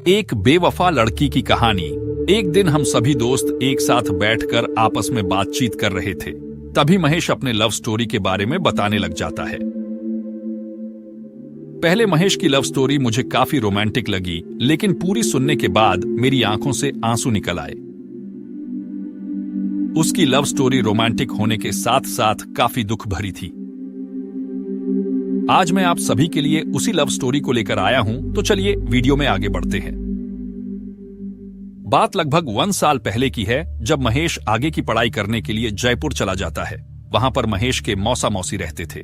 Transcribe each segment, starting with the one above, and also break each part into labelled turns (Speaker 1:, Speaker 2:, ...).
Speaker 1: एक बेवफा लड़की की कहानी। एक दिन हम सभी दोस्त एक साथ बैठकर आपस में बातचीत कर रहे थे। तभी महेश अपने लव स्टोरी के बारे में बताने लग जाता है। पहले महेश की लव स्टोरी मुझे काफी रोमांटिक लगी, लेकिन पूरी सुनने के बाद मेरी आंखों से आंसू निकल आए। उसकी लव स्टोरी रोमांटिक होने के साथ साथ काफी दुख भरी थी। आज मैं आप सभी के लिए उसी लव स्टोरी को लेकर आया हूं, तो चलिए वीडियो में आगे बढ़ते हैं। बात लगभग 1 साल पहले की है, जब महेश आगे की पढ़ाई करने के लिए जयपुर चला जाता है। वहां पर महेश के मौसा मौसी रहते थे।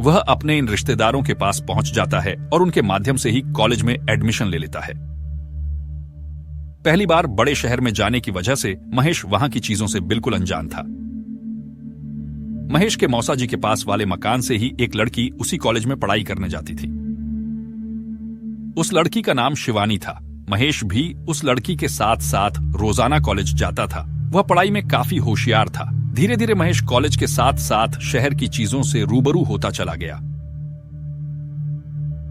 Speaker 1: वह अपने इन रिश्तेदारों के पास पहुंच जाता है और उनके माध्यम से ही कॉलेज में एडमिशन ले लेता है। पहली बार बड़े शहर में जाने की वजह से महेश वहां की चीजों से बिल्कुल अनजान था। महेश के मौसा जी के पास वाले मकान से ही एक लड़की उसी कॉलेज में पढ़ाई करने जाती थी। उस लड़की का नाम शिवानी था। महेश भी उस लड़की के साथ साथ रोजाना कॉलेज जाता था। वह पढ़ाई में काफी होशियार था। धीरे धीरे महेश कॉलेज के साथ साथ शहर की चीजों से रूबरू होता चला गया।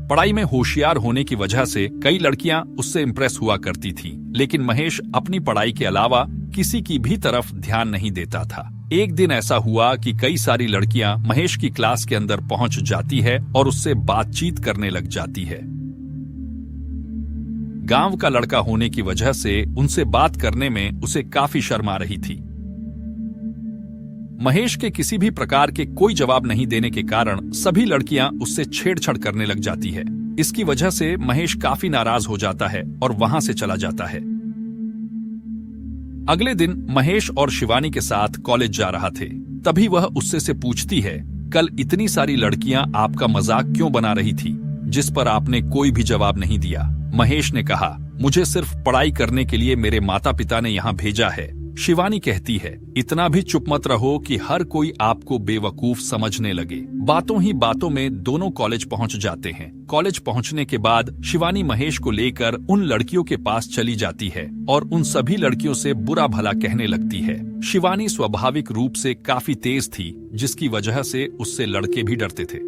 Speaker 1: पढ़ाई में होशियार होने की वजह से कई लड़कियां उससे इंप्रेस हुआ करती थीं, लेकिन महेश अपनी पढ़ाई के अलावा किसी की भी तरफ ध्यान नहीं देता था। एक दिन ऐसा हुआ कि कई सारी लड़कियां महेश की क्लास के अंदर पहुंच जाती है और उससे बातचीत करने लग जाती है। गांव का लड़का होने की वजह से उनसे बात करने में उसे काफी शर्म आ रही थी। महेश के किसी भी प्रकार के कोई जवाब नहीं देने के कारण सभी लड़कियां उससे छेड़छाड़ करने लग जाती है। इसकी वजह से महेश काफी नाराज हो जाता है और वहां से चला जाता है। अगले दिन महेश और शिवानी के साथ कॉलेज जा रहा थे। तभी वह उससे से पूछती है, कल इतनी सारी लड़कियां आपका मजाक क्यों बना रही थी, जिस पर आपने कोई भी जवाब नहीं दिया। महेश ने कहा, मुझे सिर्फ पढ़ाई करने के लिए मेरे माता पिता ने यहाँ भेजा है। शिवानी कहती है, इतना भी चुप मत रहो कि हर कोई आपको बेवकूफ समझने लगे। बातों ही बातों में दोनों कॉलेज पहुंच जाते हैं। कॉलेज पहुंचने के बाद शिवानी महेश को लेकर उन लड़कियों के पास चली जाती है और उन सभी लड़कियों से बुरा भला कहने लगती है। शिवानी स्वाभाविक रूप से काफी तेज थी, जिसकी वजह से उससे लड़के भी डरते थे।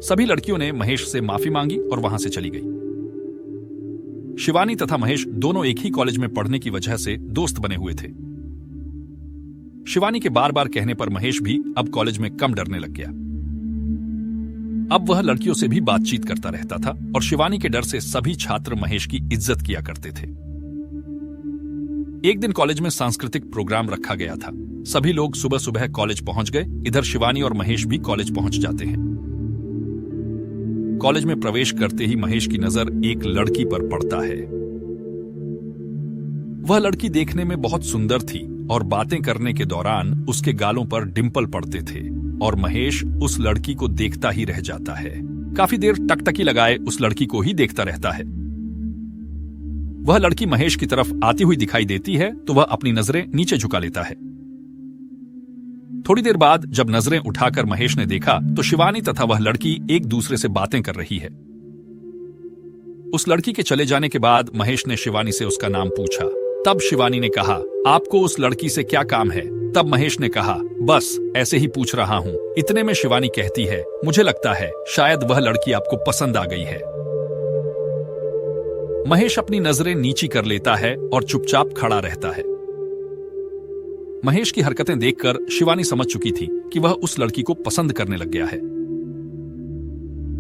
Speaker 1: सभी लड़कियों ने महेश से माफी मांगी और वहां से चली गई। शिवानी तथा महेश दोनों एक ही कॉलेज में पढ़ने की वजह से दोस्त बने हुए थे। शिवानी के बार बार कहने पर महेश भी अब कॉलेज में कम डरने लग गया। अब वह लड़कियों से भी बातचीत करता रहता था और शिवानी के डर से सभी छात्र महेश की इज्जत किया करते थे। एक दिन कॉलेज में सांस्कृतिक प्रोग्राम रखा गया था। सभी लोग सुबह सुबह कॉलेज पहुंच गए। इधर शिवानी और महेश भी कॉलेज पहुंच जाते हैं। कॉलेज में प्रवेश करते ही महेश की नजर एक लड़की पर पड़ता है। वह लड़की देखने में बहुत सुंदर थी और बातें करने के दौरान उसके गालों पर डिंपल पड़ते थे और महेश उस लड़की को देखता ही रह जाता है। काफी देर टकटकी लगाए उस लड़की को ही देखता रहता है। वह लड़की महेश की तरफ आती हुई दिखाई देती है तो वह अपनी नजरें नीचे झुका लेता है। थोड़ी देर बाद जब नजरें उठाकर महेश ने देखा तो शिवानी तथा वह लड़की एक दूसरे से बातें कर रही है। उस लड़की के चले जाने के बाद महेश ने शिवानी से उसका नाम पूछा। तब शिवानी ने कहा, आपको उस लड़की से क्या काम है? तब महेश ने कहा, बस ऐसे ही पूछ रहा हूँ। इतने में शिवानी कहती है, मुझे लगता है शायद वह लड़की आपको पसंद आ गई है। महेश अपनी नजरें नीची कर लेता है और चुपचाप खड़ा रहता है। महेश की हरकतें देखकर शिवानी समझ चुकी थी कि वह उस लड़की को पसंद करने लग गया है।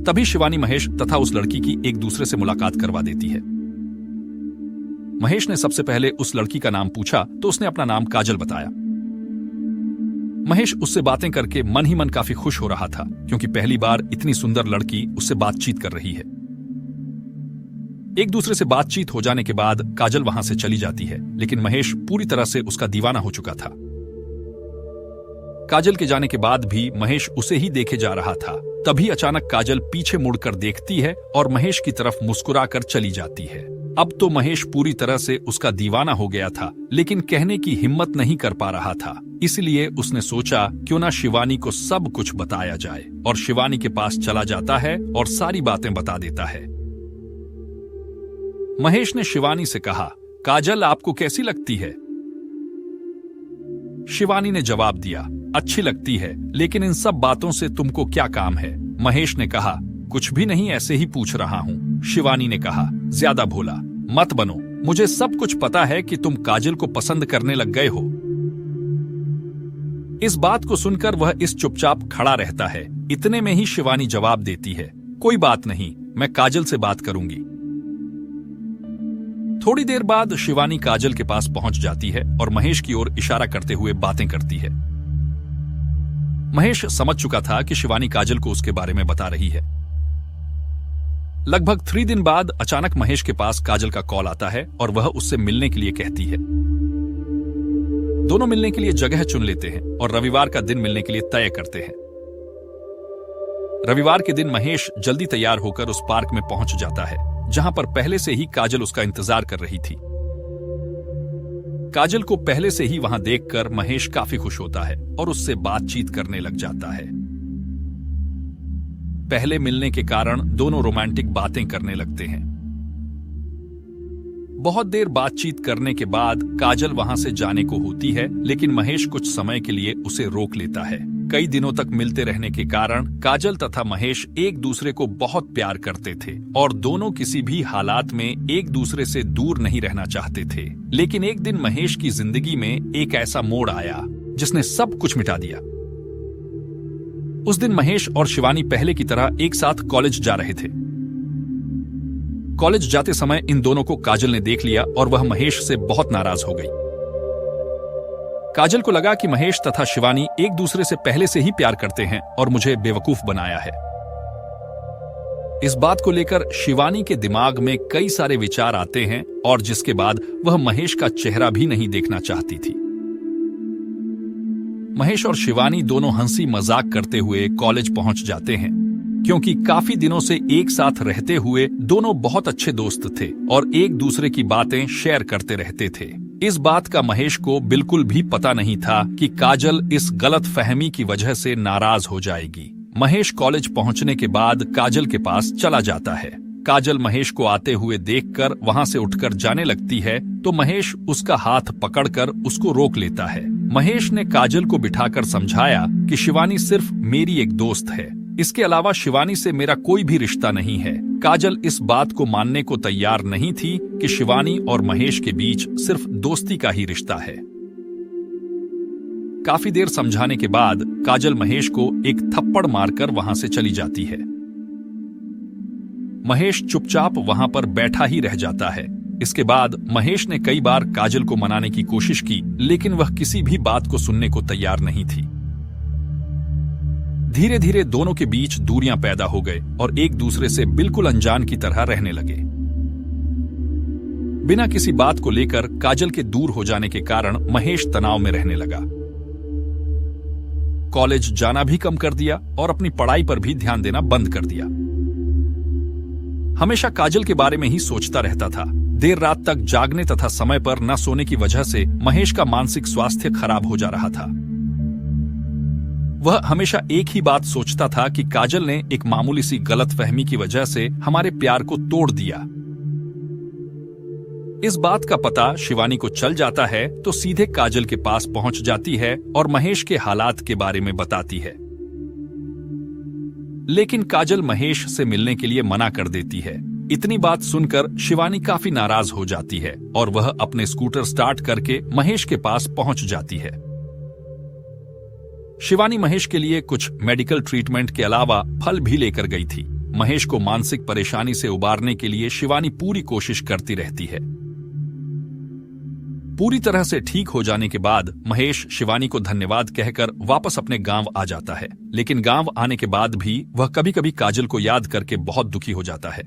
Speaker 1: तभी शिवानी महेश तथा उस लड़की की एक दूसरे से मुलाकात करवा देती है। महेश ने सबसे पहले उस लड़की का नाम पूछा तो उसने अपना नाम काजल बताया। महेश उससे बातें करके मन ही मन काफी खुश हो रहा था, क्योंकि पहली बार इतनी सुंदर लड़की उससे बातचीत कर रही है। एक दूसरे से बातचीत हो जाने के बाद काजल वहां से चली जाती है, लेकिन महेश पूरी तरह से उसका दीवाना हो चुका था। काजल के जाने के बाद भी महेश उसे ही देखे जा रहा था। तभी अचानक काजल पीछे मुड़कर देखती है और महेश की तरफ मुस्कुराकर चली जाती है। अब तो महेश पूरी तरह से उसका दीवाना हो गया था, लेकिन कहने की हिम्मत नहीं कर पा रहा था। इसलिए उसने सोचा क्यों ना शिवानी को सब कुछ बताया जाए, और शिवानी के पास चला जाता है और सारी बातें बता देता है। महेश ने शिवानी से कहा, काजल आपको कैसी लगती है? शिवानी ने जवाब दिया, अच्छी लगती है, लेकिन इन सब बातों से तुमको क्या काम है? महेश ने कहा, कुछ भी नहीं, ऐसे ही पूछ रहा हूं। शिवानी ने कहा, ज्यादा भोला मत बनो, मुझे सब कुछ पता है कि तुम काजल को पसंद करने लग गए हो। इस बात को सुनकर वह इस चुपचाप खड़ा रहता है। इतने में ही शिवानी जवाब देती है, कोई बात नहीं, मैं काजल से बात करूंगी। थोड़ी देर बाद शिवानी काजल के पास पहुंच जाती है और महेश की ओर इशारा करते हुए बातें करती है। महेश समझ चुका था कि शिवानी काजल को उसके बारे में बता रही है। लगभग 3 दिन बाद अचानक महेश के पास काजल का कॉल आता है और वह उससे मिलने के लिए कहती है। दोनों मिलने के लिए जगह चुन लेते हैं और रविवार का दिन मिलने के लिए तय करते हैं। रविवार के दिन महेश जल्दी तैयार होकर उस पार्क में पहुंच जाता है जहां पर पहले से ही काजल उसका इंतजार कर रही थी। काजल को पहले से ही वहां देखकर महेश काफी खुश होता है और उससे बातचीत करने लग जाता है। पहले मिलने के कारण दोनों रोमांटिक बातें करने लगते हैं। बहुत देर बातचीत करने के बाद काजल वहां से जाने को होती है, लेकिन महेश कुछ समय के लिए उसे रोक लेता है। कई दिनों तक मिलते रहने के कारण काजल तथा महेश एक दूसरे को बहुत प्यार करते थे और दोनों किसी भी हालात में एक दूसरे से दूर नहीं रहना चाहते थे। लेकिन एक दिन महेश की जिंदगी में एक ऐसा मोड़ आया जिसने सब कुछ मिटा दिया। उस दिन महेश और शिवानी पहले की तरह एक साथ कॉलेज जा रहे थे। कॉलेज जाते समय इन दोनों को काजल ने देख लिया और वह महेश से बहुत नाराज हो गई। काजल को लगा कि महेश तथा शिवानी एक दूसरे से पहले से ही प्यार करते हैं और मुझे बेवकूफ बनाया है। इस बात को लेकर शिवानी के दिमाग में कई सारे विचार आते हैं और जिसके बाद वह महेश का चेहरा भी नहीं देखना चाहती थी। महेश और शिवानी दोनों हंसी मजाक करते हुए कॉलेज पहुंच जाते हैं, क्योंकि काफी दिनों से एक साथ रहते हुए दोनों बहुत अच्छे दोस्त थे और एक दूसरे की बातें शेयर करते रहते थे। इस बात का महेश को बिल्कुल भी पता नहीं था कि काजल इस गलत फहमी की वजह से नाराज हो जाएगी। महेश कॉलेज पहुंचने के बाद काजल के पास चला जाता है। काजल महेश को आते हुए देखकर वहां से उठकर जाने लगती है तो महेश उसका हाथ पकड़कर उसको रोक लेता है। महेश ने काजल को बिठाकर समझाया कि शिवानी सिर्फ मेरी एक दोस्त है, इसके अलावा शिवानी से मेरा कोई भी रिश्ता नहीं है। काजल इस बात को मानने को तैयार नहीं थी कि शिवानी और महेश के बीच सिर्फ दोस्ती का ही रिश्ता है। काफी देर समझाने के बाद काजल महेश को एक थप्पड़ मारकर वहां से चली जाती है। महेश चुपचाप वहां पर बैठा ही रह जाता है। इसके बाद महेश ने कई बार काजल को मनाने की कोशिश की, लेकिन वह किसी भी बात को सुनने को तैयार नहीं थी। धीरे धीरे दोनों के बीच दूरियां पैदा हो गए और एक दूसरे से बिल्कुल अनजान की तरह रहने लगे। बिना किसी बात को लेकर काजल के दूर हो जाने के कारण महेश तनाव में रहने लगा। कॉलेज जाना भी कम कर दिया और अपनी पढ़ाई पर भी ध्यान देना बंद कर दिया। हमेशा काजल के बारे में ही सोचता रहता था। देर रात तक जागने तथा समय पर न सोने की वजह से महेश का मानसिक स्वास्थ्य खराब हो जा रहा था। वह हमेशा एक ही बात सोचता था कि काजल ने एक मामूली सी गलतफहमी की वजह से हमारे प्यार को तोड़ दिया। इस बात का पता शिवानी को चल जाता है तो सीधे काजल के पास पहुंच जाती है और महेश के हालात के बारे में बताती है। लेकिन काजल महेश से मिलने के लिए मना कर देती है। इतनी बात सुनकर शिवानी काफी नाराज हो जाती है और वह अपने स्कूटर स्टार्ट करके महेश के पास पहुंच जाती है। शिवानी महेश के लिए कुछ मेडिकल ट्रीटमेंट के अलावा फल भी लेकर गई थी। महेश को मानसिक परेशानी से उबारने के लिए शिवानी पूरी कोशिश करती रहती है। पूरी तरह से ठीक हो जाने के बाद महेश शिवानी को धन्यवाद कहकर वापस अपने गांव आ जाता है। लेकिन गांव आने के बाद भी वह कभी कभी काजल को याद करके बहुत दुखी हो जाता है,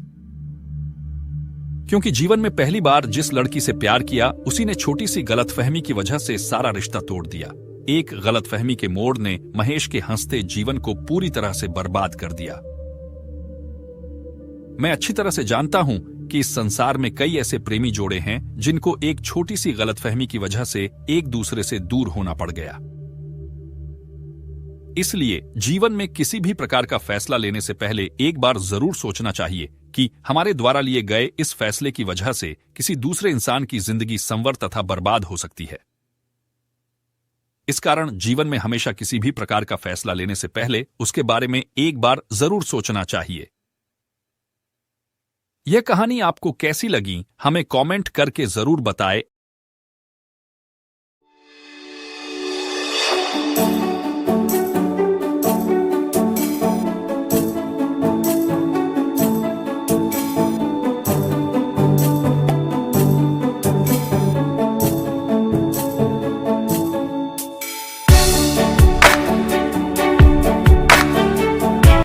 Speaker 1: क्योंकि जीवन में पहली बार जिस लड़की से प्यार किया उसी ने छोटी सी गलतफहमी की वजह से सारा रिश्ता तोड़ दिया। एक गलतफहमी के मोड़ ने महेश के हंसते जीवन को पूरी तरह से बर्बाद कर दिया। मैं अच्छी तरह से जानता हूं कि इस संसार में कई ऐसे प्रेमी जोड़े हैं जिनको एक छोटी सी गलतफहमी की वजह से एक दूसरे से दूर होना पड़ गया। इसलिए जीवन में किसी भी प्रकार का फैसला लेने से पहले एक बार जरूर सोचना चाहिए कि हमारे द्वारा लिए गए इस फैसले की वजह से किसी दूसरे इंसान की जिंदगी संवर तथा बर्बाद हो सकती है। इस कारण जीवन में हमेशा किसी भी प्रकार का फैसला लेने से पहले उसके बारे में एक बार जरूर सोचना चाहिए। यह कहानी आपको कैसी लगी हमें कमेंट करके जरूर बताएं।